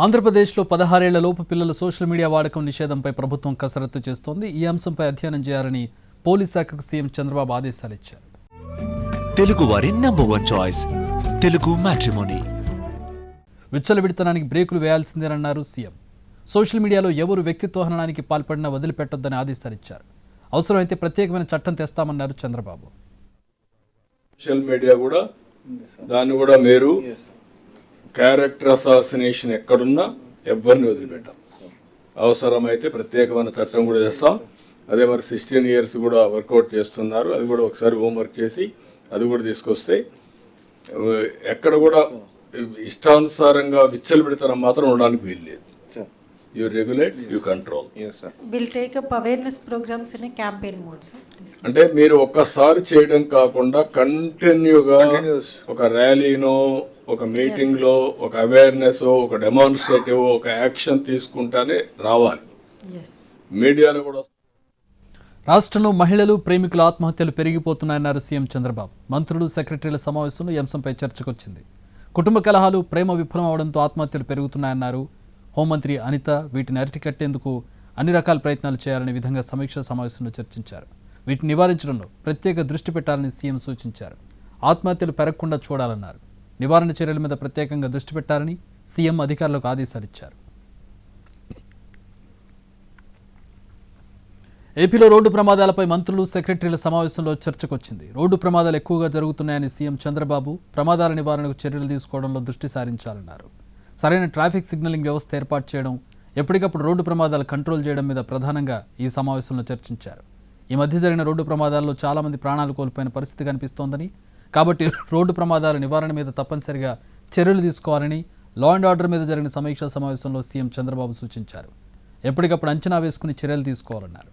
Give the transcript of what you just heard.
ఆంధ్రప్రదేశ్లో 16 ఏళ్లలోపు పిల్లల సోషల్ మీడియా వాడకం నిషేధంపై ప్రభుత్వం కసరత్తు చేస్తోంది. ఈ అంశంపై అధ్యయనం చేయాలని పోలీస్ శాఖకు సీఎం చంద్రబాబు ఆదేశాలు ఇచ్చారు. తెలుగువారి నంబర్ 1 చాయిస్ తెలుగు మ్యాట్రిమోనీ. విచ్చలవిడితనానికి బ్రేకులు వేయాల్సిందేనన్నారు సీఎం. సోషల్ మీడియాలో ఎవరు వ్యక్తిత్వ హననానికి పాల్పడినా వదిలిపెట్టొద్దని ఆదేశాలు ఇచ్చారు. అవసరమైతే ప్రత్యేకమైన చట్టం తెస్తామన్నారు చంద్రబాబు. సోషల్ మీడియా కూడా దాన్ని కూడా మీరు క్యారెక్టర్ అసాసినేషన్ ఎక్కడున్నా ఎవరిని వదిలిపెట్టాం. అవసరమైతే ప్రత్యేకమైన చట్టం కూడా చేస్తాం. అదే మరి 16 years కూడా వర్కౌట్ చేస్తున్నారు. అది కూడా ఒకసారి హోంవర్క్ చేసి అది కూడా తీసుకొస్తే ఎక్కడ కూడా ఇష్టానుసారంగా విచ్చలవిడితనం మాత్రం ఉండడానికి వీల్లేదు. You regulate, you control. Yes, sir. We'll take up awareness programs in a campaign mode, sir. అంటే మీరు ఒక్కసారి చేయడం కాకుండా కంటిన్యూగా ఒక ర్యాలీనో, ఒక మీటింగ్ లో, ఒక అవేర్నెస్, ఒక డెమాన్స్ట్రేటివ్, ఒక యాక్షన్ తీసుకుంటానే రావాలి. Yes. మీడియాలో కూడా రాష్ట్రంలో మహిళలు ప్రేమికుల ఆత్మహత్యలు పెరిగిపోతున్నాయన్నారు సీఎం చంద్రబాబు. మంత్రులు, సెక్రటరీల సమావేశంలో ఈ అంశంపై చర్చకొచ్చింది. కుటుంబ కలహాలు, ప్రేమ విఫలం అవడంతో ఆత్మహత్యలు పెరుగుతున్నాయన్నారు హోంమంత్రి అనిత. వీటిని అరికట్టేందుకు అన్ని రకాల ప్రయత్నాలు చేయాలనే విధంగా సమీక్షా సమావేశంలో చర్చించారు. వీటిని నివారించడంలో ప్రత్యేక దృష్టి పెట్టాలని సీఎం సూచించారు. ఆత్మహత్యలు పెరగకుండా చూడాలన్నారు. నివారణ చర్యల మీద ప్రత్యేకంగా దృష్టి పెట్టాలని సీఎం అధికారులకు ఆదేశాలు ఇచ్చారు. ఏపీలో రోడ్డు ప్రమాదాలపై మంత్రులు, సెక్రటరీల సమావేశంలో చర్చకొచ్చింది. రోడ్డు ప్రమాదాలు ఎక్కువగా జరుగుతున్నాయని సీఎం చంద్రబాబు ప్రమాదాల నివారణకు చర్యలు తీసుకోవడంలో దృష్టి సారించాలన్నారు. సరైన ట్రాఫిక్ సిగ్నలింగ్ వ్యవస్థ ఏర్పాటు చేయడం, ఎప్పటికప్పుడు రోడ్డు ప్రమాదాలు కంట్రోల్ చేయడం మీద ప్రధానంగా ఈ సమావేశంలో చర్చించారు. ఈ మధ్య జరిగిన రోడ్డు ప్రమాదాల్లో చాలామంది ప్రాణాలు కోల్పోయిన పరిస్థితి కనిపిస్తోందని, కాబట్టి రోడ్డు ప్రమాదాల నివారణ మీద తప్పనిసరిగా చర్యలు తీసుకోవాలని లా అండ్ ఆర్డర్ మీద జరిగిన సమీక్షా సమావేశంలో సీఎం చంద్రబాబు సూచించారు. ఎప్పటికప్పుడు అంచనా వేసుకుని చర్యలు తీసుకోవాలన్నారు.